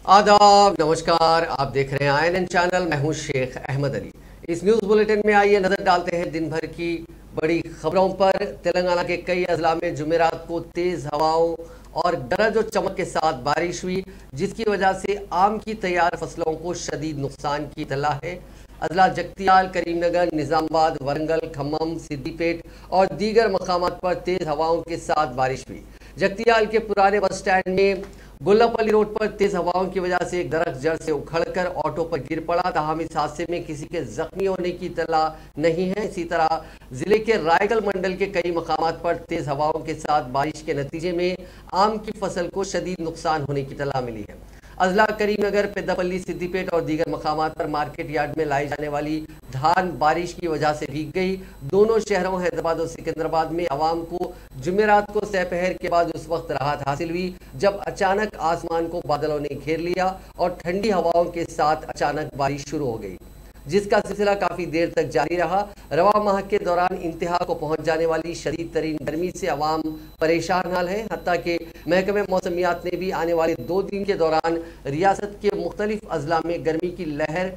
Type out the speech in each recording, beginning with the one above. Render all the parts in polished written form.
आदाब, नमस्कार। आप देख रहे हैं INN चैनल। मैं हूं शेख अहमद अली। इस न्यूज़ बुलेटिन में आइए नजर डालते हैं दिन भर की बड़ी खबरों पर। तेलंगाना के कई अजला में जुमेरात को तेज हवाओं और गरज और चमक के साथ बारिश हुई, जिसकी वजह से आम की तैयार फसलों को शदीद नुकसान की इत्तला है। अजला जगतियाल, करीमनगर, निजामाबाद, वरंगल, खम्मम, सिद्दीपेट और दीगर मकामात पर तेज हवाओं के साथ बारिश हुई। जगतियाल के पुराने बस स्टैंड में गुल्लापल्ली रोड पर तेज हवाओं की वजह से एक दरख्त जड़ से उखड़कर ऑटो पर गिर पड़ा। ताहम इस हादसे में किसी के जख्मी होने की इत्तला नहीं है। इसी तरह जिले के रायगल मंडल के कई मकामात पर तेज हवाओं के साथ बारिश के नतीजे में आम की फसल को शदीद नुकसान होने की इत्तला मिली है। अजला करीमनगर, पेद्दापल्ली, सिद्दीपेट और दीगर मकामात पर मार्केट यार्ड में लाई जाने वाली धान बारिश की वजह से भीग गई। दोनों शहरों हैदराबाद और सिकंदराबाद में आवाम को जुमेरात को सहपहर के बाद उस वक्त राहत हासिल हुई जब अचानक आसमान को बादलों ने घेर लिया और ठंडी हवाओं के साथ अचानक बारिश शुरू हो गई, जिसका सिलसिला काफ़ी देर तक जारी रहा। रवा माह के दौरान इंतहा को पहुंच जाने वाली शदीद तरीन गर्मी से अवाम परेशान हाल है। हत्ता कि महकमे मौसमियात ने भी आने वाले 2 दिन के दौरान रियासत के मुख्तलिफ अजला में गर्मी की लहर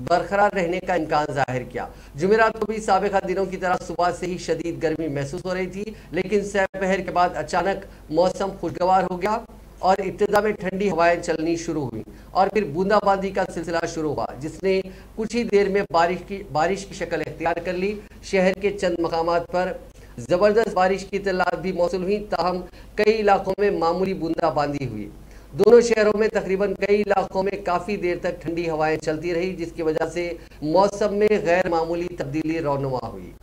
बरकरार रहने का इम्कान जाहिर किया। जुमेरात को भी साबिक़ा दिनों की तरह सुबह से ही शदीद गर्मी महसूस हो रही थी, लेकिन सहपहर के बाद अचानक मौसम खुशगवार हो गया और इब्तिदा में ठंडी हवाएं चलनी शुरू हुई और फिर बूंदाबांदी का सिलसिला शुरू हुआ, जिसने कुछ ही देर में बारिश की शक्ल इख्तियार कर ली। शहर के चंद मकामात पर ज़बरदस्त बारिश की इत्तलात भी मौसूल हुई, ताहम कई इलाकों में मामूली बूंदाबांदी हुई। दोनों शहरों में तकरीबन कई इलाकों में काफ़ी देर तक ठंडी हवाएं चलती रही, जिसकी वजह से मौसम में गैर मामूली तब्दीली रौनुमा हुई।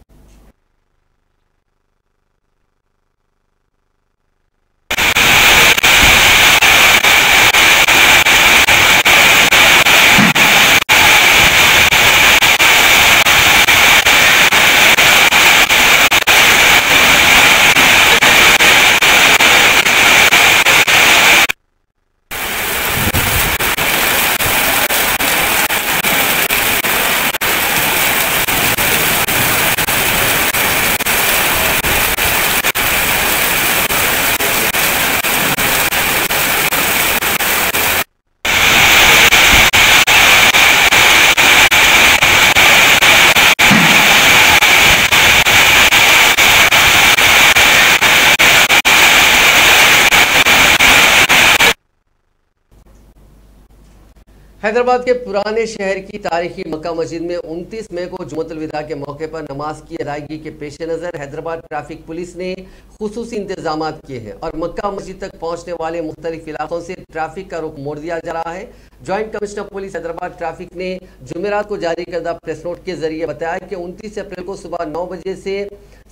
हैदराबाद के पुराने शहर की तारीखी मक्का मस्जिद में 29 मई को जुम्मतुल विदा के मौके पर नमाज की अदायगी के पेश नज़र हैदराबाद ट्रैफिक पुलिस ने खुसूसी इंतजाम किए हैं और मक्का मस्जिद तक पहुंचने वाले मुख्तलिफ इलाकों से ट्रैफिक का रुख मोड़ दिया जा रहा है। Joint commissioner police Hyderabad traffic ने जुमेरात को जारी करदा प्रेस नोट के जरिए बताया कि 29 अप्रैल को सुबह 9 बजे से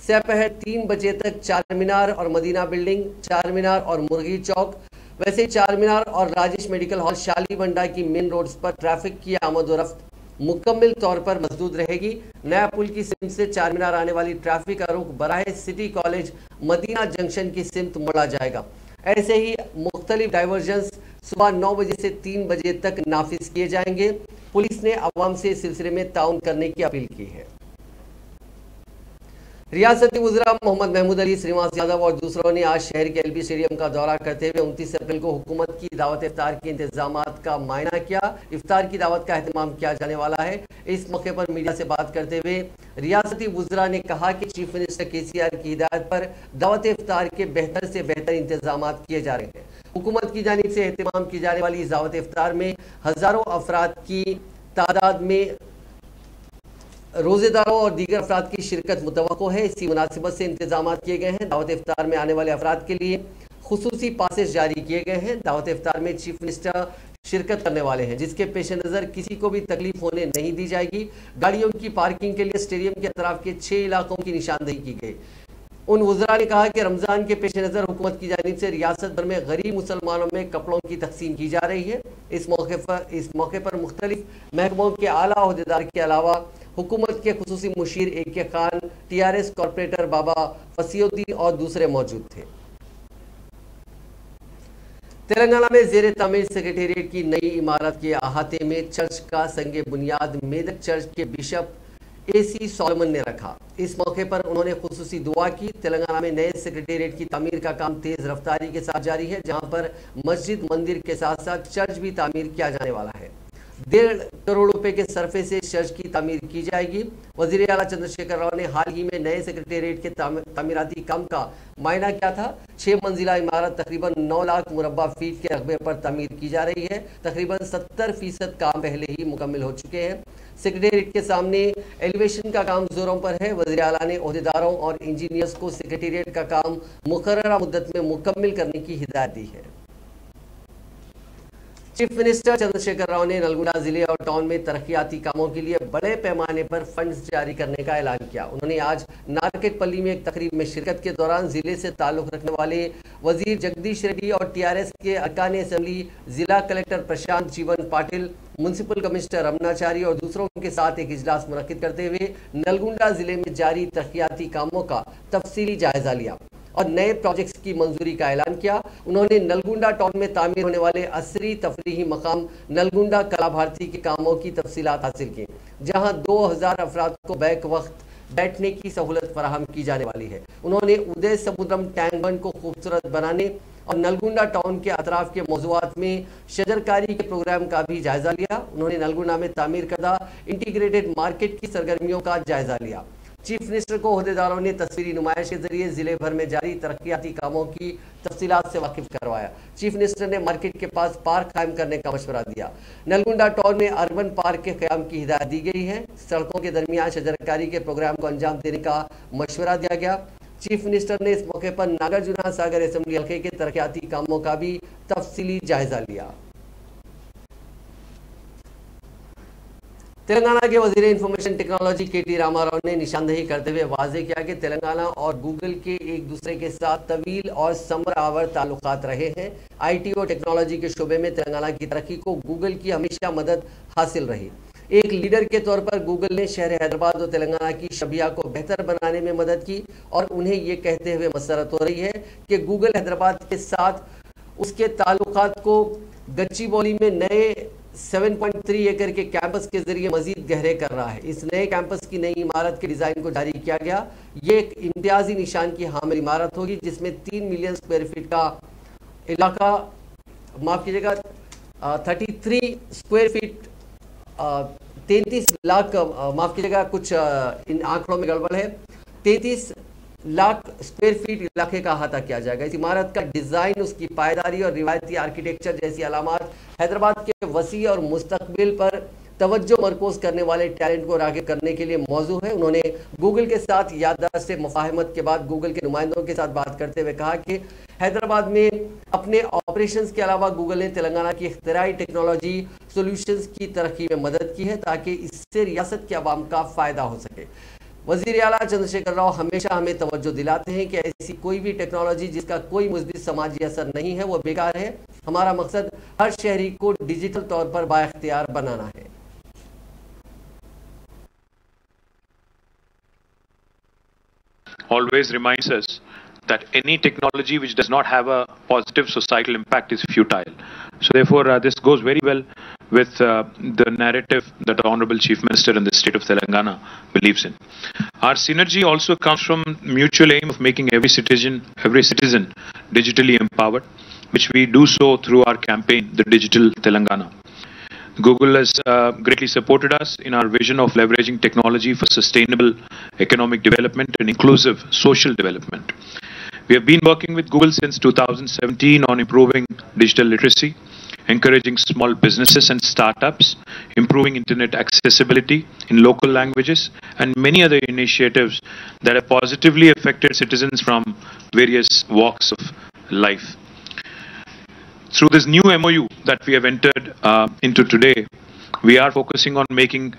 सहपहर 3 बजे तक चार मीनार और मदीना बिल्डिंग, चार मीनार और मुर्गी चौक, वैसे चार मीनार और राजेश मेडिकल हॉल, शालीबंडा की मेन रोड्स पर ट्रैफिक की आमद और रफ्त मुकम्मल तौर पर मजदूद रहेगी। नया पुल की सिमत से चार मीनार आने वाली ट्रैफिक का रुख बराहे सिटी कॉलेज मदीना जंक्शन की सिमत मोड़ा जाएगा। ऐसे ही मुख्तलिफ डाइवर्जन्स सुबह 9 बजे से 3 बजे तक नाफिज किए जाएंगे। पुलिस ने अवाम से इस सिलसिले में ताउन करने की अपील की है। रियासती वज़ीर मोहम्मद महमूद अली, श्रीनिवास यादव और दूसरों ने आज शहर के LB स्टेडियम का दौरा करते हुए 29 अप्रैल को हुकूमत की दावत इफ्तार के इंतजामात का मायना किया। इफ्तार की दावत का अहतमाम किया जाने वाला है। इस मौके पर मीडिया से बात करते हुए रियासती वज़ीरा ने कहा कि चीफ मिनिस्टर KCR की हिदायत पर दावत इफ्तार के बेहतर से बेहतर इंतजाम किए जा रहे हैं। हुकूमत की जानिब से एहतमाम की जाने वाली इस दावत इफ्तार में हज़ारों अफराद की तादाद में रोजेदारों और दीगर अफराद की शिरकत मुतवक्को है। इसी मुनासिबत से इंतजाम किए गए हैं। दावत इफ्तार में आने वाले अफराद के लिए खुसूसी पासेस जारी किए गए हैं। दावत इफ्तार में चीफ मिनिस्टर शिरकत करने वाले हैं, जिसके पेश नज़र किसी को भी तकलीफ होने नहीं दी जाएगी। गाड़ियों की पार्किंग के लिए स्टेडियम के अतराफ के 6 इलाकों की निशानदेही की गई। उन वज़रा ने कहा कि रमज़ान के पेश नज़र हुकूमत की जानिब से रियासत भर में गरीब मुसलमानों में कपड़ों की तकसीम की जा रही है। इस मौके पर मुख्तलिफ महकमों के आला अहदेदार के अलावा हुकूमत के खुसूसी Musheer AK Khan, TRS corporator बाबा फसीउद्दीन और दूसरे मौजूद थे। तेलंगाना में ज़ेर तामीर सेक्रेटेरिएट की नई इमारत के अहाते में चर्च का संगे बुनियाद मेदक चर्च के बिशप AC सॉलोमन ने रखा। इस मौके पर उन्होंने खुसूसी दुआ की। तेलंगाना में नए सेक्रेटेरिएट की तामीर का काम तेज रफ्तारी के साथ जारी है, जहां पर मस्जिद मंदिर के साथ साथ चर्च भी तामीर किया जाने वाला है। 1.5 करोड़ रुपए के सरफे से चर्च की तामीर की जाएगी। वजीर आला चंद्रशेखर राव ने हाल ही में नए सेक्रेटेरिएट के तामीराती काम का मायना किया था। 6 मंजिला इमारत तकरीबन 9 लाख मुरब्बा फीट के रकबे पर तामीर की जा रही है। तकरीबन 70% काम पहले ही मुकम्मल हो चुके हैं। सेक्रेटेरिएट के सामने एलिवेशन का काम जोरों पर है। वजीर आला ने ओहदेदारों और इंजीनियर्स को सेक्रेटेरिएट का काम मुकर्ररा मुद्दत में मुकम्मल करने की हिदायत दी है। चीफ मिनिस्टर चंद्रशेखर राव ने नलगुंडा जिले और टाउन में तरक्याती कामों के लिए बड़े पैमाने पर फंड्स जारी करने का ऐलान किया। उन्होंने आज नारकेटपल्ली में एक तकरीब में शिरकत के दौरान जिले से ताल्लुक रखने वाले वजीर जगदीश रेड्डी और टीआरएस के अरकान असेंबली, जिला कलेक्टर प्रशांत जीवन पाटिल, म्युनिसिपल कमिश्नर रमनाचारी और दूसरों के साथ एक इजलास मुनक्किद करते हुए नलगुंडा जिले में जारी तरक्याती कामों का तफसीली जायजा लिया और नए प्रोजेक्ट्स की मंजूरी का ऐलान किया। उन्होंने नलगुंडा टाउन में तामीर होने वाले असरी तफरीही मकाम नलगुंडा कला भारती के कामों की तफसीलात हासिल की, जहां 2000 अफराद को बैक वक्त बैठने की सहूलत फराहम की जाने वाली है। उन्होंने उदय समुद्रम टैंक बंड को खूबसूरत बनाने और नलगुंडा टाउन के अतराफ के मौजूआत में शजरकारी के प्रोग्राम का भी जायजा लिया। उन्होंने नलगुंडा में तामीर करदा इंटीग्रेटेड मार्केट की सरगर्मियों का जायजा लिया। चीफ मिनिस्टर को ओहदेदारों ने तस्वीरी नुमाइश के जरिए जिले भर में जारी तरक्याती कामों की तफसीलात से वाकिफ करवाया। चीफ मिनिस्टर ने मार्केट के पास पार्क कायम करने का मशवरा दिया। नलगुंडा टाउन में अर्बन पार्क के क़याम की हिदायत दी गई है। सड़कों के दरमियान शजरकारी के प्रोग्राम को अंजाम देने का मशवरा दिया गया। चीफ मिनिस्टर ने इस मौके पर नागार्जुना सागर असेंबली हल्के के तरक्याती कामों का भी तफसीली जायजा लिया। तेलंगाना के वजीर इंफॉर्मेशन टेक्नोलॉजी के.टी. रामाराव ने निशानदेही करते हुए वाजे किया कि तेलंगाना और गूगल के एक दूसरे के साथ तवील और समर आवर ताल्लुकात रहे हैं। आईटी और टेक्नोलॉजी के शोबे में तेलंगाना की तरक्की को गूगल की हमेशा मदद हासिल रही। एक लीडर के तौर पर गूगल ने शहर हैदराबाद और तेलंगाना की शबिया को बेहतर बनाने में मदद की और उन्हें ये कहते हुए मसरत हो रही है कि गूगल हैदराबाद के साथ उसके ताल्लुकात को गच्चीबौली में नए 7.3 एकड़ के कैंपस के जरिए मजीद गहरे कर रहा है। इस नए कैंपस की नई इमारत के डिजाइन को जारी किया गया। ये एक इम्तियाजी निशान की हामिल इमारत होगी, जिसमें 3 मिलियन स्क्वायर फीट का इलाका, माफ कीजिएगा 33 स्क्वायर फीट 33 लाख, माफ कीजिएगा कुछ इन आंकड़ों में गड़बड़ है, 33 लाख स्क्वायर फीट इलाके का अहाता किया जाएगा। इस इमारत का डिजाइन, उसकी पायदारी और रिवायती आर्किटेक्चर जैसी अलामात हैदराबाद के वसी और मुस्तकबिल पर तवज्जो मरकूज करने वाले टैलेंट को राग़िब करने के लिए मौजू है। उन्होंने गूगल के साथ याददाश्त से मुफाहमत के बाद गूगल के नुमाइंदों के साथ बात करते हुए कहा कि हैदराबाद में अपने ऑपरेशंस के अलावा गूगल ने तेलंगाना की इख्तिराई टेक्नोलॉजी सोल्यूशंस की तरक्की में मदद की है, ताकि इससे रियासत के अवाम का फ़ायदा हो सके। वज़ीर आला चंद्रशेखर राव हमेशा हमें तवज्जो दिलाते हैं कि ऐसी कोई भी टेक्नोलॉजी जिसका कोई मुस्बित समाजी असर नहीं है वो बेकार है। हमारा मकसद हर शहरी को डिजिटल तौर पर बाइख्तियार बनाना है। Always reminds us that any technology which does not have a positive societal impact is futile. So therefore this goes very well with the narrative that the Honorable Chief Minister in the state of Telangana believes in. Our synergy also comes from mutual aim of making every citizen digitally empowered, which we do so through our campaign, the Digital Telangana. Google has greatly supported us in our vision of leveraging technology for sustainable economic development and inclusive social development. We have been working with Google since 2017 on improving digital literacy, encouraging small businesses and startups, improving internet accessibility in local languages, and many other initiatives that have positively affected citizens from various walks of life. Through this new MOU that we have entered into today, we are focusing on making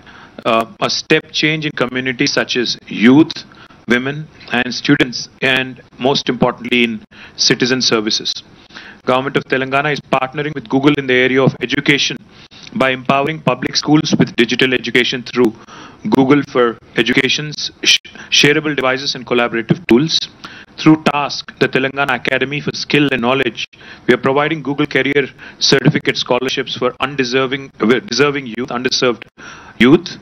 a step change in communities such as youth, women and students, and most importantly in citizen services. Government of Telangana is partnering with Google in the area of education by empowering public schools with digital education through Google for Education's shareable devices and collaborative tools. Through TASK, the Telangana Academy for Skill and Knowledge, we are providing Google Career Certificate scholarships for deserving youth, underserved youth.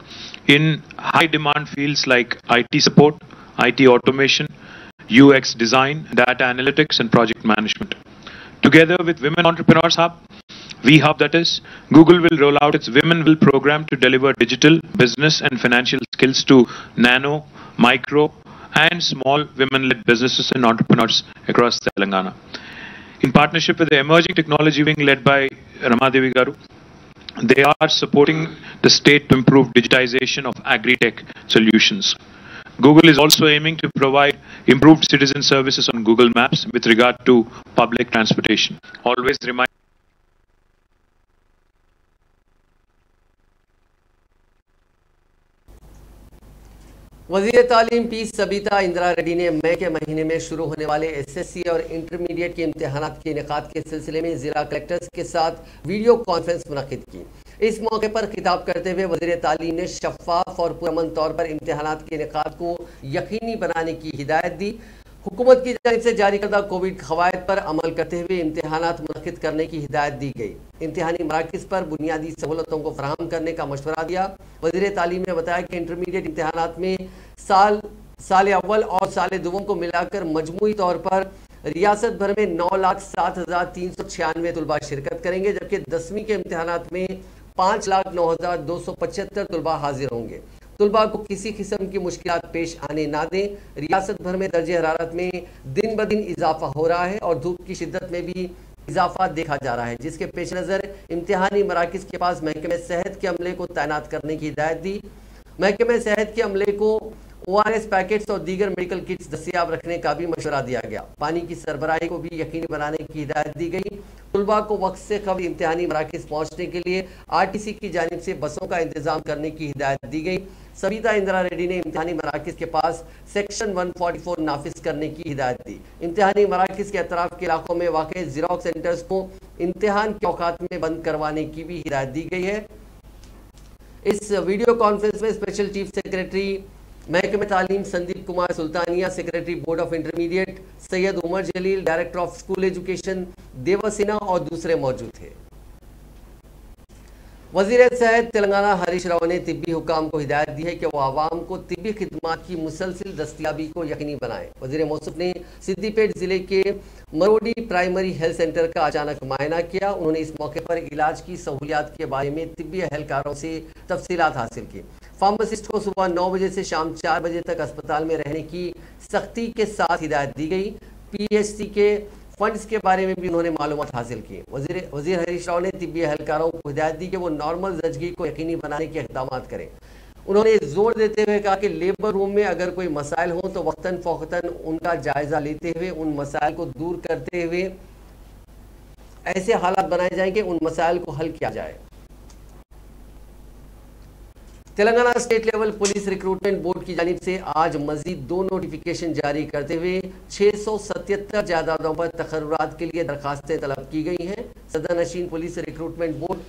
in high demand fields like IT support, IT automation, UX design, data analytics, and project management. Together with Women Entrepreneurs Hub, VHub that is, Google will roll out its Women Will program to deliver digital, business, and financial skills to nano, micro, and small women-led businesses and entrepreneurs across Telangana. In partnership with the Emerging Technology Wing led by Ramadevi Garu, they are supporting the state to improve digitization of agri-tech solutions. Google is also aiming to provide improved citizen services on Google Maps with regard to public transportation. Always remind वज़ीर तालीम P Sabita Indira Reddy ने मई के महीने में शुरू होने वाले SSC और इंटरमीडिएट के इम्तिहानात के इनेकाद के सिलसिले में जिला कलेक्टर्स के साथ वीडियो कॉन्फ्रेंस मुनक़िद की। इस मौके पर खिताब करते हुए वज़ीर तालीम ने शफ़ाफ और पुरअमन तौर पर इम्तिहानात के इनेकाद को यकीनी बनाने की हिदायत दी। हुकूमत की जानिब से जारी करदा कोविड क़वायद पर अमल करते हुए इम्तिहानात मुनक़िद करने की हिदायत दी गई। इम्तिहानी मराकिज़ पर बुनियादी सहूलतों को फराहम करने का मशवरा दिया। वज़ीर तालीम ने बताया कि इंटरमीडिएट इम्तिहानात में साल अव्वल और साल दुवम को मिलाकर मजमूई तौर पर रियासत भर में 9,07,396 तलबा शिरकत करेंगे, जबकि 10वीं के इम्तिहानात में 5,09,275 तलबा हाजिर होंगे। तलबा को किसी किस्म की मुश्किलात पेश आने ना दें। रियासत भर में दर्जे हरारत में दिन ब दिन इजाफा हो रहा है और धूप की शिद्दत में भी इजाफा देखा जा रहा है, जिसके पेश नज़र इम्तिहानी मराकिज़ के पास महकमे सेहत के अमले को तैनात करने की हिदायत दी। महकमे सेहत के अमले को ORS पैकेट्स और दीगर मेडिकल किट्स दस्तियाब रखने का भी मशवरा दिया गया। पानी की सरबराही को भी यकीनी बनाने की हिदायत दी गई। तलबा को वक्त से कबल इम्तिहानी मराकिज़ पहुँचने के लिए RTC की जानिब से बसों का इंतजाम करने की हिदायत दी गई। सबिता इंदिरा रेड्डी ने इम्तिहानी मराकिज़ के पास सेक्शन 144 नाफिज करने की हिदायत दी। इम्तिहानी मराकिज़ के अतराफ के इलाकों में वाक़ ज़ेरॉक्स सेंटर्स को इम्तिहान के औकात में बंद करवाने की भी हिदायत दी गई है। इस वीडियो कॉन्फ्रेंस में स्पेशल चीफ सेक्रेटरी महकमे तालीम Sandeep Kumar Sultania, secretary board of intermediate Syed Umar Jaleel, director of school education Deva Sinha और दूसरे मौजूद थे। वज़ीर सेहत तेलंगाना हरीश राव ने तिब्बी हुकाम को हिदायत दी है कि वो आवाम को तिब्बी खिदमात की मुसलसिल दस्तियाबी को यकीनी बनाएं। वज़ीर मौसूफ ने सिद्दीपेट ज़िले के मरोडी प्राइमरी हेल्थ सेंटर का अचानक मुआयना किया। उन्होंने इस मौके पर इलाज की सहूलियात के बारे में तिब्बी अहलकारों से तफसीलात हासिल की। फार्मासिस्ट को सुबह 9 बजे से शाम 4 बजे तक अस्पताल में रहने की सख्ती के साथ हिदायत दी गई। PHC के फंड्स के बारे में भी उन्होंने मालूमात हासिल की। वज़ीर हरीश राव ने तिब्बी अहलकारों को हिदायत दी कि वो नॉर्मल ज़चगी को यकीनी बनाने के इक़दाम करें। उन्होंने जोर देते हुए कहा कि लेबर रूम में अगर कोई मसाइल हो तो वक्तन फ़ौक़तन उनका जायज़ा लेते हुए उन मसाइल को दूर करते हुए ऐसे हालात बनाए जाएं कि उन मसाइल को हल किया जाए। Telangana state level police recruitment board की जानिब से आज मजीद 2 नोटिफिकेशन जारी करते हुए 677 जायदादों पर तकर्रुरात के लिए दरखास्तें तलब की गई हैं। सदर नशीन police recruitment board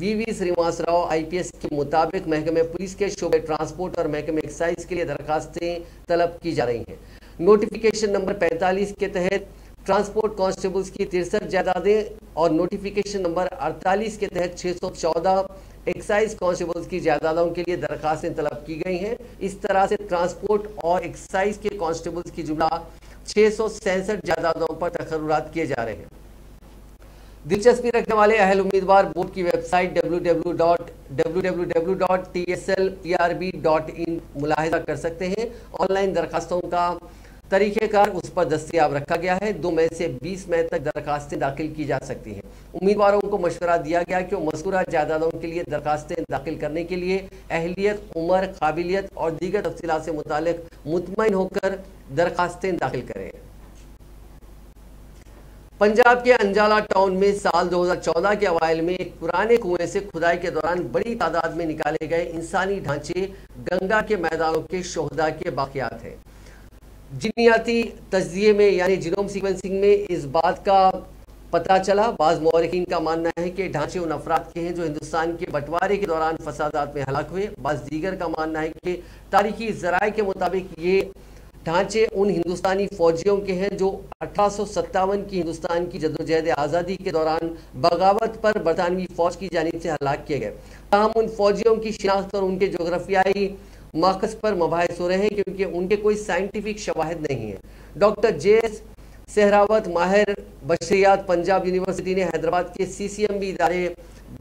VV Srinivas Rao IPS के मुताबिक महकमे पुलिस के शोबे ट्रांसपोर्ट और महकमे एक्साइज के लिए दरखास्तें तलब की जा रही हैं। नोटिफिकेशन नंबर 45 के तहत ट्रांसपोर्ट कांस्टेबल्स की 63 जायदादें और नोटिफिकेशन नंबर 48 के तहत 614 एक्साइज कांस्टेबल्स की जायदादों के लिए दरखास्तें तलब की गई हैं। इस तरह से ट्रांसपोर्ट और एक्साइज के कांस्टेबल्स की जुमला 667 जायदादों पर तकर्रुरात किए जा रहे हैं। दिलचस्पी रखने वाले अहल उम्मीदवार बोर्ड की वेबसाइट www.www.tslprb.in मुलाहिजा कर सकते हैं। ऑनलाइन दरखास्तों का तरीक़ेकार उस पर दस्तियाब रखा गया है। 2 मई से 20 मई तक दरखास्तें दाखिल की जा सकती हैं। उम्मीदवारों को मशवरा दिया गया कि वो मज़कूरा जायदादों के लिए दरखास्तें दाखिल करने के लिए अहलियत, उम्र, काबिलियत और दीगर तफसीलात से मुतालिक मुतमईन होकर दरखास्तें दाखिल करें। पंजाब के अंजाला टाउन में साल 2014 के अवाइल में एक पुराने कुएं से खुदाई के दौरान बड़ी तादाद में निकाले गए इंसानी ढांचे गंगा के मैदानों के शोहदा के बाक़ियात हैं। जीनियाती तज्ज़िये में यानी जीनोम सीक्वेंसिंग में इस बात का पता चला। बाज़ मौरखीन का मानना है कि ढांचे उन अफराद के हैं जो हिंदुस्तान के बंटवारे के दौरान फसादात में हलाक हुए। बाज़ दीगर का मानना है कि तारीखी ज़राए के मुताबिक ये ढांचे उन हिंदुस्तानी फौजियों के हैं जो 1857 की हिंदुस्तान की जदोजहद आज़ादी के दौरान बगावत पर बरतानवी फ़ौज की जानिब से हलाक किए गए। ताहम उन फौजियों की शिनाख्त और उनके जोग्राफियाई मौक़िफ़ पर मबाहिस हो रहे हैं क्योंकि उनके कोई साइंटिफिक शवाहिद नहीं है। Doctor JS. सहरावत, माहिर बशरियात, पंजाब यूनिवर्सिटी ने हैदराबाद के CCMB इदारे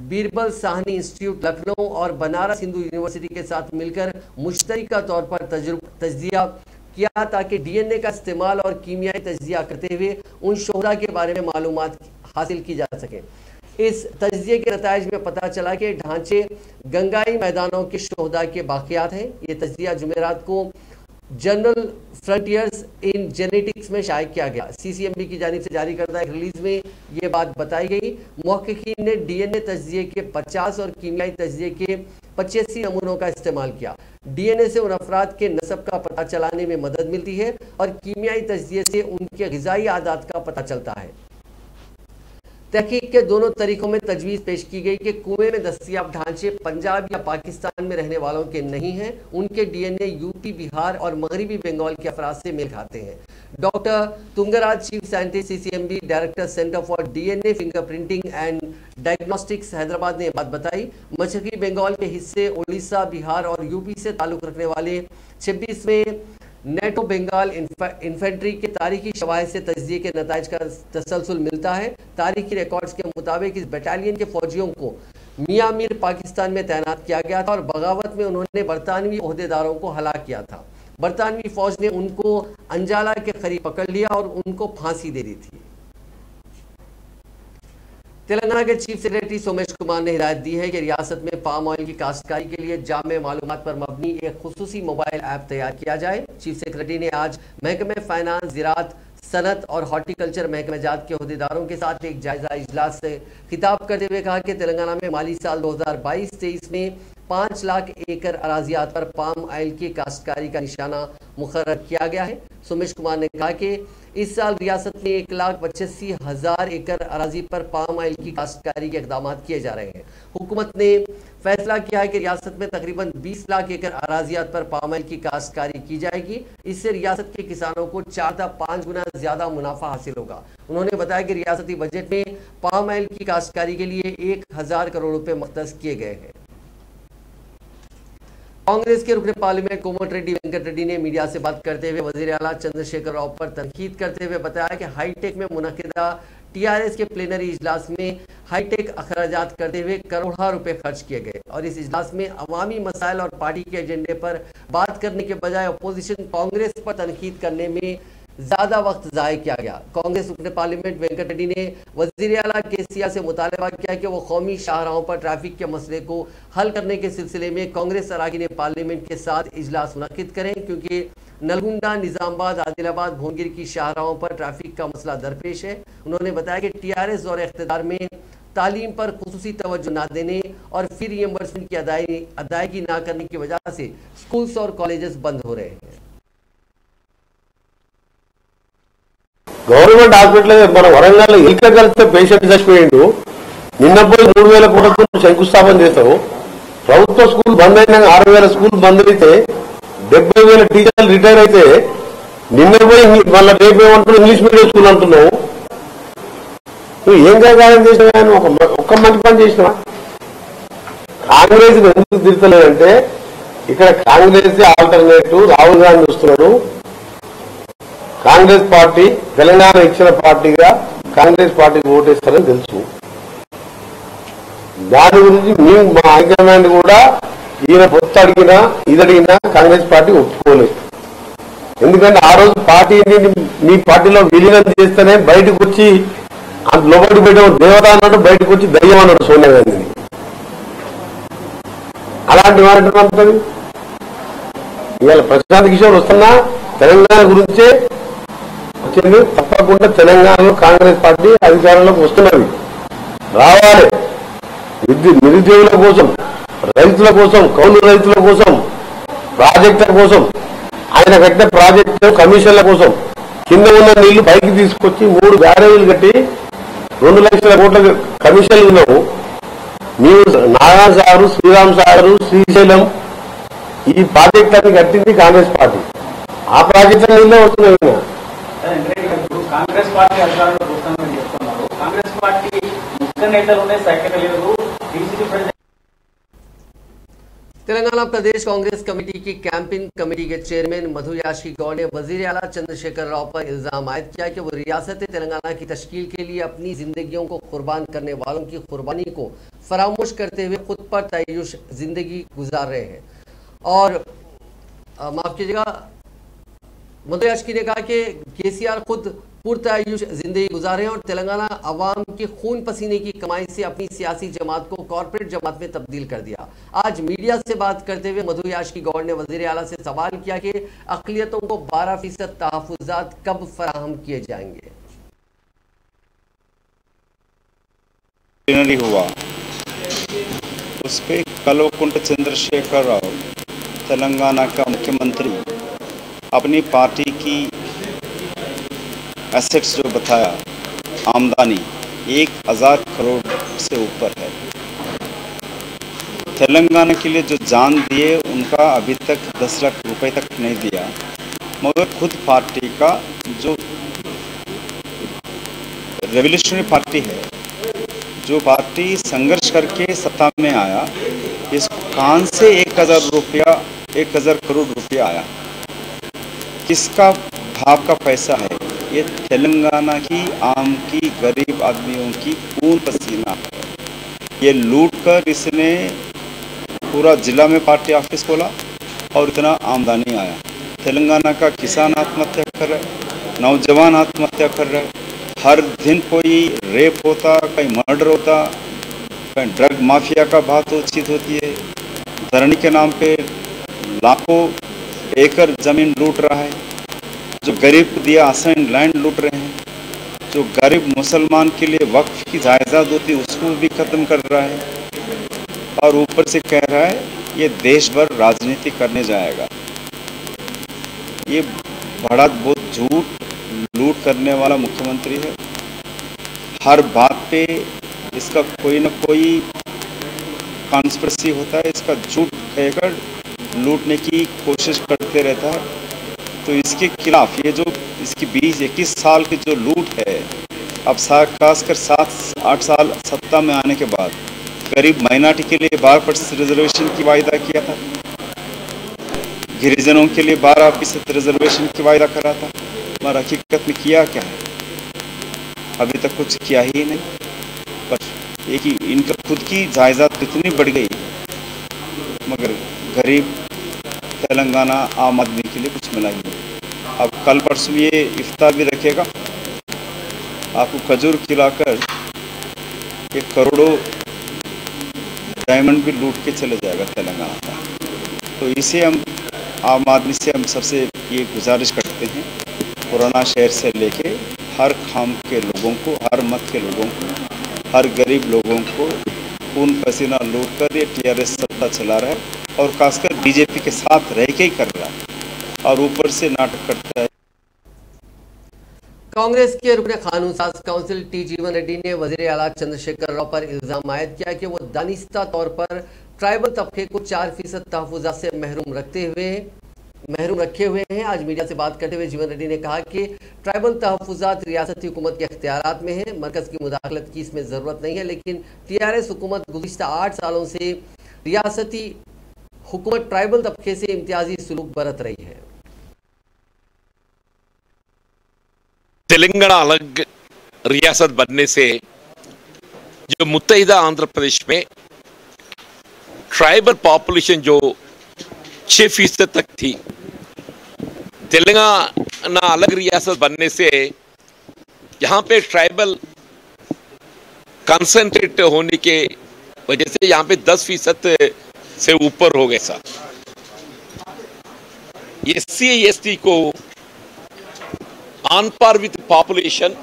बीरबल साहनी इंस्टीट्यूट लखनऊ और बनारस हिंदू यूनिवर्सिटी के साथ मिलकर मुश्तरका तौर पर तज्जिया किया ताकि DNA का इस्तेमाल और कीमियाई तज्जिया करते हुए उन शोहदा के बारे में मालूमात हासिल की जा सके। इस तज्जिए के नताइज में पता चला कि ढांचे गंगाई मैदानों के शोहदा के बाक़ियात हैं। ये तज्जिया जुमेरात को जर्नल फ्रंटियर्स इन जेनेटिक्स में शाये किया गया। CCMB की जानिब से जारी करदा एक रिलीज में ये बात बताई गई। मुहक्किकीन ने DNA तज्जिए के 50 और कीमियाई तज्जिए के 85 नमूनों का इस्तेमाल किया। DNA से उन अफराद के नस्ब का पता चलाने में मदद मिलती है और कीमियाई तज्जिए से उनके ग़िज़ाई आदात का पता चलता है। तहकीक के दोनों तरीकों में तजवीज़ पेश की गई कि कुएं में दस्तयाब ढांचे पंजाब या पाकिस्तान में रहने वालों के नहीं हैं। उनके DNA यूपी, बिहार और मगरबी बंगाल के अफराद से मेल खाते हैं। Doctor Tungraj, chief scientist CCMB, director centre for DNA fingerprinting and diagnostics Hyderabad ने बात बताई। मशरकी बंगाल के हिस्से उड़ीसा, बिहार और यूपी से ताल्लुक़ रखने वाले 26वें नेटो बंगाल इन्फेंट्री के तारीखी शवाहिद से तज्जिए के नताइज का तसलसल मिलता है। तारीखी रिकॉर्ड्स के मुताबिक इस बटालियन के फौजियों को मियां मीर पाकिस्तान में तैनात किया गया था और बगावत में उन्होंने बरतानवी ओहदेदारों को हलाक किया था। बरतानवी फौज ने उनको अंजाला के करीब पकड़ लिया और उनको फांसी दे दी थी। तेलंगाना के चीफ सेक्रेटरी सोमेश कुमार ने हिदायत दी है कि रियासत में पाम ऑयल की काश्तकारी के लिए जामे मालूमात पर मबनी एक खुसूसी मोबाइल ऐप तैयार किया जाए। चीफ सेक्रेटरी ने आज महकमे फाइनेंस, ज़राअत, सनत और हॉर्टिकल्चर महकमे जात के अहदेदारों के साथ एक जायजा इजलास से खिताब करते हुए कहा कि तेलंगाना में माली साल 2022-23 में 5 लाख एकड़ अराजियात पर पाम ऑयल की काश्तकारी का निशाना मुकर्रर किया गया है। सोमेश कुमार ने कहा कि इस साल रियासत में 1,85,000 एकड़ अराजी पर पाम ऑयल की काश्तकारी के इक़दाम किए जा रहे हैं। हुकूमत ने फैसला किया है कि रियासत में तकरीबन 20 लाख एकड़ अराजियात पर पाम ऑयल की काश्तकारी की जाएगी। इससे रियासत के किसानों को 4 से 5 गुना ज़्यादा मुनाफा हासिल होगा। उन्होंने बताया कि रियासती बजट में पाम ऑयल की काश्तकारी के लिए 1,000 करोड़ रुपए मुख्तस किए गए हैं। कांग्रेस के रुकने पार्लियामेंट कोमटिरेड्डी वेंकट रेड्डी ने मीडिया से बात करते हुए वजीर आला चंद्रशेखर राव पर तनकीद करते हुए बताया कि हाईटेक में मुनक़िदा TRS के प्लेनरी इजलास में हाईटेक अखराजात करते हुए करोड़ों रुपए खर्च किए गए और इस इजलास में अवामी मसाइल और पार्टी के एजेंडे पर बात करने के बजाय अपोजिशन कांग्रेस पर तनकीद करने में ज़्यादा वक्त ज़ाय किया गया। कांग्रेस रुकने पार्लियामेंट वेंकट रेड्डी ने वज़ीर आला केसीआर से मुतालबा किया कि वो कौमी शाहराहों पर ट्रैफिक के मसले को हल करने के सिलसिले में कांग्रेस अरकान पार्लियामेंट के साथ इजलास मुनक़िद करें क्योंकि नलगुंडा, निज़ामाबाद, आदिलाबाद, भोंगिर की शाहराहों पर ट्रैफिक का मसला दरपेश है। उन्होंने बताया कि TRS दौर इख्तिदार में तालीम पर खुसूसी तवज्जो न देने और फिर रिएम्बर्समेंट की अदायगी न करने की वजह से स्कूल्स और कॉलेजेस बंद हो रहे हैं। गवर्नमेंट हास्पिटल मन वरंगल इलक कल पेशेंट चचिपोयिंडु निन्न पोई 3,000 कोट्लतो शंकुस्थापन చేశారు। ప్రభుత్వ స్కూల్ బంద్ అయినా 6,000 స్కూల్ బంద్ అయితే 70,000 టీచర్లు రిటైర్ అయితే నిన్న పోయి మళ్ళీ రేపు ఏమంటున్నావు ఇంగ్లీష్ మీడియం స్కూల్ అంటున్నావు। నువ్వు ఏం కారణం చేసినా ఒక్క మంచి పని చేసినా కాంగ్రెస్ ఎందుకు తిరుగుతలేదంటే ఇక్కడ కాంగ్రెస్ ఆల్టర్నేటివ్ రాహుల్ గాంధీ వస్తున్నాడు। కాంగ్రెస్ పార్టీ తెలంగాణ ఇచ్చిన పార్టీగా కాంగ్రెస్ పార్టీకి ఓటేస్తారని తెలుసు। దాని గురించి మేము మా హైకమాండ్ కూడా ఈయన పొత్తు అడిగినా ఇదడిగినా కాంగ్రెస్ పార్టీ ఒప్పుకోలేదు। ఎందుకంటే ఆ రోజు పార్టీని మీ పార్టీలో విలీనం చేస్తేనే బయటకు వచ్చి లోపలికి పెట్టడం దేవత అన్నట్టు బయటకు వచ్చి దయ్యం అన్నాడు సోనియా గాంధీని। అలాంటి వారంటే పంపుతుంది। ఇవాళ ప్రశాంత్ కిషోర్ వస్తున్నా తెలంగాణ గురించే వచ్చింది। తప్పకుండా తెలంగాణలో కాంగ్రెస్ పార్టీ అధికారంలోకి వస్తున్నది, రావాలి। నిరుద్యోగుల కోసం, రైతుల కోసం, కౌలు రైతుల కోసం, ప్రాజెక్టుల కోసం, ఆయన కట్టిన ప్రాజెక్టు కమిషన్ల కోసం కింద ఉన్న నీళ్లు పైకి తీసుకొచ్చి 3 బ్యారేజీలు కట్టి 2 లక్షల కోట్ల కమిషన్లు ఉన్నావు। నీవు నాగా సాగరు, శ్రీరామ్ సాగరు, శ్రీశైలం ఈ ప్రాజెక్టులన్నీ కట్టింది కాంగ్రెస్ పార్టీ। ఆ ప్రాజెక్టుల నీళ్ళే వస్తున్నాయి। కాంగ్రెస్ పార్టీ అధికారంలోకి వస్తుందని చెప్తున్నారు। కాంగ్రెస్ పార్టీ ముఖ్య నేతలునే సైకిల్ లేదు। तेलंगाना प्रदेश कांग्रेस कमेटी की कैंपेन कमेटी के चेयरमैन मधु याशी गौड़ ने वजीर आला चंद्रशेखर राव पर इल्जाम आयद किया कि वो रियासत तेलंगाना की तश्कील के लिए अपनी जिंदगियों को कुर्बान करने वालों की कुर्बानी को फरामोश करते हुए खुद पर तय्युश जिंदगी गुजार रहे हैं। और माफ कीजिएगा, मधु याशी ने कहा कि केसीआर खुद पुरतय्युश जिंदगी गुजारे हैं और तेलंगाना अवाम के खून पसीने की कमाई से अपनी सियासी जमात को कॉरपोरेट जमात में तब्दील कर दिया। आज मीडिया से बात करते हुए मधु याशी गौड़ ने वजीर आला से सवाल किया कि अक़लियतों को 12% तहफ़्फ़ुज़ात कब फराहम किए जाएंगे। हुआ उस पर कल्वकुंट्ला चंद्रशेखर राव तेलंगाना का मुख्यमंत्री अपनी पार्टी की एसेट्स जो बताया, आमदनी 1000 करोड़ से ऊपर है। तेलंगाना के लिए जो जान दिए उनका अभी तक 10 लाख रुपए तक नहीं दिया, मगर खुद पार्टी का जो रेवोल्यूशनरी पार्टी है, जो पार्टी संघर्ष करके सत्ता में आया, इस कहां से 1000 करोड़ रुपया आया, किसका भाव का पैसा है? ये तेलंगाना की आम की गरीब आदमियों की खून पसीना है। ये लूट कर इसने पूरा जिला में पार्टी ऑफिस खोला और इतना आमदनी आया। तेलंगाना का किसान आत्महत्या कर रहा है, नौजवान आत्महत्या कर रहा है, हर दिन कोई रेप होता, कहीं मर्डर होता, कहीं ड्रग माफिया का बातचीत होती है, धरनी के नाम पे लाखों एकड़ जमीन लूट रहा है, जो गरीब को दिया असाइन लैंड लूट रहे हैं, जो गरीब मुसलमान के लिए वक्फ की जायदाद होती है उसको भी खत्म कर रहा है, और ऊपर से कह रहा है ये देश भर राजनीति करने जाएगा। ये बड़ा बहुत झूठ लूट करने वाला मुख्यमंत्री है। हर बात पे इसका कोई न कोई कॉन्स्पिरेसी होता है, इसका झूठ कहकर लूटने की कोशिश करते रहता है। तो इसके खिलाफ ये जो इसकी 20-21 साल की जो लूट है, अब खासकर 7-8 साल सत्ता में आने के बाद गरीब माइनॉरिटी के लिए 12% रिजर्वेशन की वायदा किया था, गिरिजनों के लिए 12% रिजर्वेशन की वायदा करा था, मगर हकीकत में किया क्या है? अभी तक कुछ किया ही नहीं। पर एक ही इनका खुद की जायदाद इतनी बढ़ गई, मगर गरीब तेलंगाना आम आदमी के लिए कुछ मिला ही नहीं। अब कल परसों ये इफ्तार भी रखेगा, आपको खजूर खिलाकर ये करोड़ों डायमंड भी लूट के चले जाएगा तेलंगाना का। तो इसे हम आम आदमी से हम सबसे ये गुजारिश करते हैं, पुराना शहर से लेके हर खाम के लोगों को, हर मत के लोगों को, हर गरीब लोगों को खून पसीना लूट कर ये टीआरएस सत्ता चला रहा है, और खासकर बीजेपी के साथ रह के ही कर रहा है, और ऊपर से नाटक करता है। कांग्रेस के रुकने कानून साज काउंसिल टी जीवन रेड्डी ने वजीर आला चंद्रशेखर राव पर इल्जाम आयद किया कि वो दानिस्ता तौर पर ट्राइबल तबके को 4% तहफ़्फ़ुज़ात से महरूम रखे हुए हैं। आज मीडिया से बात करते हुए जीवन रेड्डी ने कहा कि ट्राइबल तहफ़्फ़ुज़ात रियासती हुकूमत के इख्तियारात में है, मरकज़ की मुदाखलत की इसमें ज़रूरत नहीं है, लेकिन टीआरएस हुकूमत गुज़िश्ता 8 सालों से रियासती हुकूमत ट्राइबल तबके से इम्तियाजी सलूक बरत रही है। तेलंगाना अलग रियासत बनने से जो मुत्तहिदा आंध्र प्रदेश में ट्राइबल पॉपुलेशन जो 6% तक थी, तेलंगाना अलग रियासत बनने से यहाँ पे ट्राइबल कंसंट्रेट होने के वजह से यहाँ पे 10% से ऊपर हो गए। SC ST को on par with population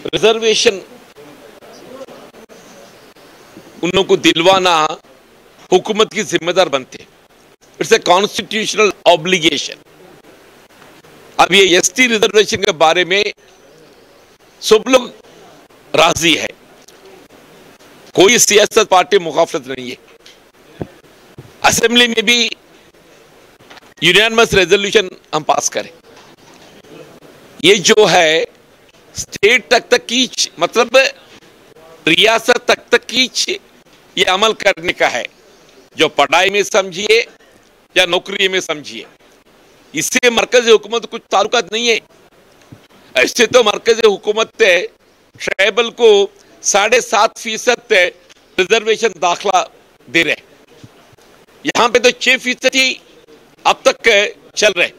reservation उन लोगों को दिलवाना हुकूमत की जिम्मेदार बनते। It's a constitutional obligation. अब ये ST रिजर्वेशन के बारे में सब लोग राजी है, कोई सियासत पार्टी मुखाफलत नहीं है। असेंबली में भी यूनानिमस रेजोल्यूशन हम पास करें। ये जो है स्टेट तक की मतलब रियासत तक की ये अमल करने का है। जो पढ़ाई में समझिए या नौकरी में समझिए, इससे मरकजी हुकूमत कुछ ताल्लुकात नहीं है। ऐसे तो मरकजी हुकूमत ट्राइबल को 7.5% रिजर्वेशन दाखला दे रहे, यहाँ पे तो 6% ही अब तक चल रहे,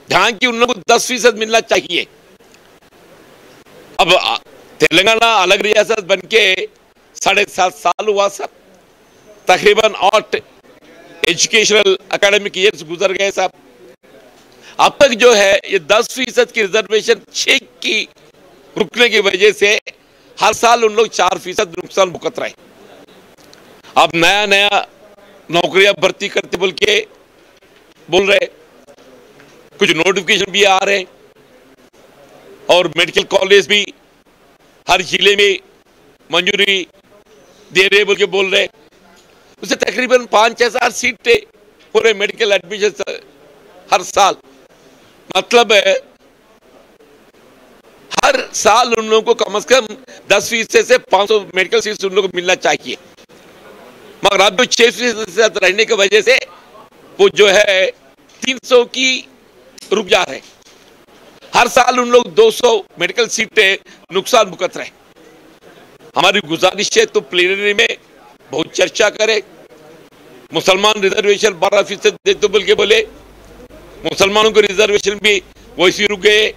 जहां की उन लोगों को 10% मिलना चाहिए। अब तेलंगाना अलग रियासत बनके 7.5 साल हुआ सर, तकरीबन 8 एजुकेशनल एकेडमिक ईयर्स गुजर गए साहब। अब तक जो है ये 10% की रिजर्वेशन 6 की रुकने की वजह से हर साल उन लोग 4% नुकसान भुगत रहे। अब नया नया नौकरियां भर्ती करते बोल रहे, कुछ नोटिफिकेशन भी आ रहे और मेडिकल कॉलेज भी हर जिले में मंजूरी दे रहे बोल रहे। उससे तकरीबन 5-6 सीटें हो रहे मेडिकल एडमिशन हर साल। मतलब हर साल उन लोगों को कम से कम 10% से 500 मेडिकल सीट्स उन लोगों को मिलना चाहिए, मगर अब जो 6% रहने की वजह से वो जो है 300 की रुक जा रहे। हर साल उन लोग 200 मेडिकल सीटें नुकसान भुगत रहे। हमारी गुजारिश है तो प्लेनरी में बहुत चर्चा करे। मुसलमान रिजर्वेशन 12% देते बोले, मुसलमानों को रिजर्वेशन भी वैसे रुक गए।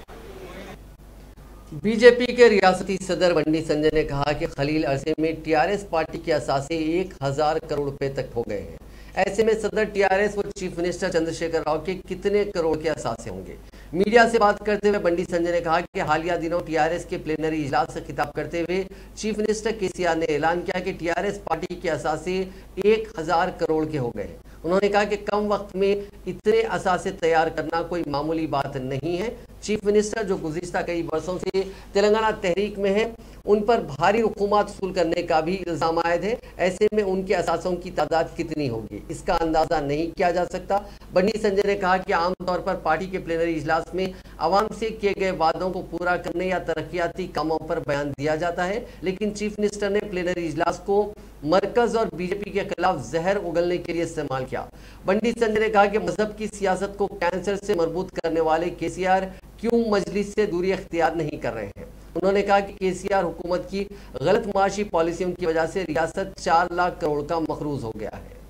बीजेपी के रियासती सदर बंडी संजय ने कहा कि खलील अरसे में टीआरएस पार्टी के असासे 1000 करोड़ रुपए तक हो गए हैं। ऐसे में सदर टीआरएस व चीफ मिनिस्टर चंद्रशेखर राव के कितने करोड़ के असासे होंगे। मीडिया से बात करते हुए बंडी संजय ने कहा कि हालिया दिनों टीआरएस के प्लेनरी इजलास से खिताब करते हुए चीफ मिनिस्टर केसीआर ने ऐलान किया कि टीआरएस पार्टी के असासे 1000 करोड़ के हो गए। उन्होंने कहा कि कम वक्त में इतने असासे तैयार करना कोई मामूली बात नहीं है। चीफ मिनिस्टर जो गुज़िश्ता कई वर्षों से तेलंगाना तहरीक में है, उन पर भारी हुकूमत वसूल करने का भी इल्जाम आयद है। ऐसे में उनके असासों की तादाद कितनी होगी इसका अंदाजा नहीं किया जा सकता। बंडी संजय ने कहा कि आमतौर पर पार्टी के प्लेनरी इजलास में आवाम से किए गए वादों को पूरा करने या तरक्याती कामों पर बयान दिया जाता है, लेकिन चीफ मिनिस्टर ने प्लेनरी इजलास को मरकज और बीजेपी के खिलाफ जहर उगलने के लिए इस्तेमाल किया। बंडी संजय ने कहा कि मजहब की सियासत को कैंसर से मरबूत करने वाले केसीआर क्यों मजलिस से दूरी अख्तियार नहीं कर रहे हैं। उन्होंने कहा कि केसीआर हुकूमत की गलत माशी पॉलिसियों की वजह से रियासत 4 लाख करोड़ का मखरूज हो गया है।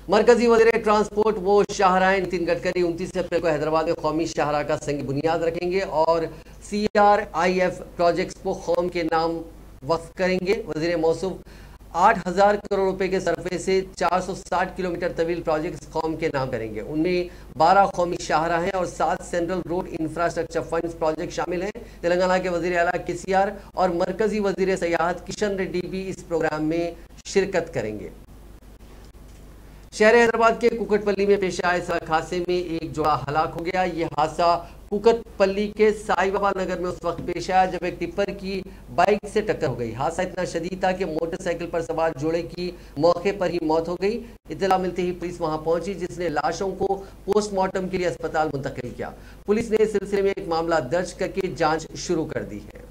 मरकजी वज़ीर ट्रांसपोर्ट वो शाहराह नितिन गडकरी 29 अप्रैल को हैदराबाद में कौमी शाहराह का संग बुनियाद रखेंगे और CRIF प्रोजेक्ट्स को कौम के नाम वक्फ करेंगे। वज़ीर मौसूफ 8000 करोड़ रुपए के सरफे से 460 किलोमीटर तवील प्रोजेक्ट्स कौम के नाम करेंगे। उनमें 12 कौमी शाहराह हैं और 7 central road infrastructure funds project शामिल हैं। तेलंगाना के वज़ीर आला केसीआर और मरकजी वज़ीर सयाहत किशन रेड्डी भी इस प्रोग्राम में शिरकत करेंगे। शहर हैदराबाद के कुकटपल्ली में पेश आए सड़क हादसे में एक जोड़ा हलाक हो गया। यह हादसा कुकटपल्ली के साई बाबा नगर में उस वक्त पेश आया जब एक टिप्पर की बाइक से टक्कर हो गई। हादसा इतना शदीद था कि मोटरसाइकिल पर सवार जोड़े की मौके पर ही मौत हो गई। इत्तला मिलते ही पुलिस वहां पहुंची, जिसने लाशों को पोस्टमार्टम के लिए अस्पताल मुंतकिल किया। पुलिस ने इस सिलसिले में एक मामला दर्ज करके जांच शुरू कर दी है।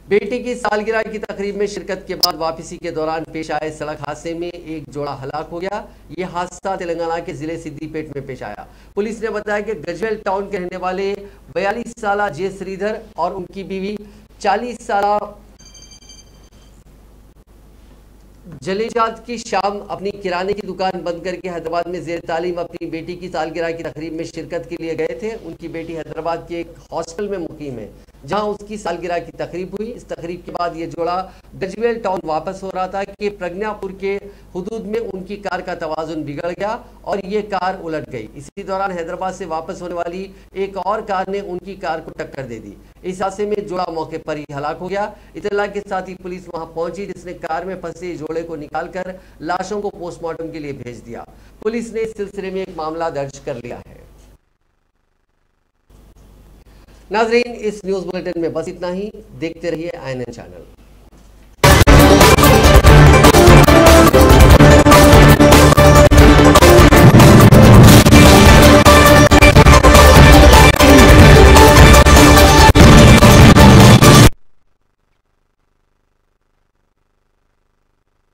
बेटी की सालगिरह की तकरीब में शिरकत के बाद वापसी के दौरान पेश आए सड़क हादसे में एक जोड़ा हलाक हो गया। यह हादसा तेलंगाना के जिले सिद्दीपेट में पेश आया। पुलिस ने बताया कि गजवेल टाउन के रहने वाले 42 साला जे श्रीधर और उनकी बीवी 40 साला जलीजात की शाम अपनी किराने की दुकान बंद करके हैदराबाद में जेर तालीम अपनी बेटी की सालगिरह की तकरीब में शिरकत के लिए गए थे। उनकी बेटी हैदराबाद के एक हॉस्टल में मुकीम है, जहां उसकी सालगिरह की तकरीब हुई। इस तकरीब के बाद ये जोड़ा गजवेल टाउन वापस हो रहा था कि प्रज्ञापुर के हुदूद में उनकी कार का तवाजुन बिगड़ गया और ये कार उलट गई। इसी दौरान हैदराबाद से वापस होने वाली एक और कार ने उनकी कार को टक्कर दे दी। इस हादसे में जोड़ा मौके पर ही हलाक हो गया। इत्तला के साथ ही पुलिस वहां पहुंची, जिसने कार में फंसे जोड़े को निकालकर लाशों को पोस्टमार्टम के लिए भेज दिया। पुलिस ने इस सिलसिले में एक मामला दर्ज कर लिया है। नाजरीन, इस न्यूज बुलेटिन में बस इतना ही। देखते रहिए INN चैनल।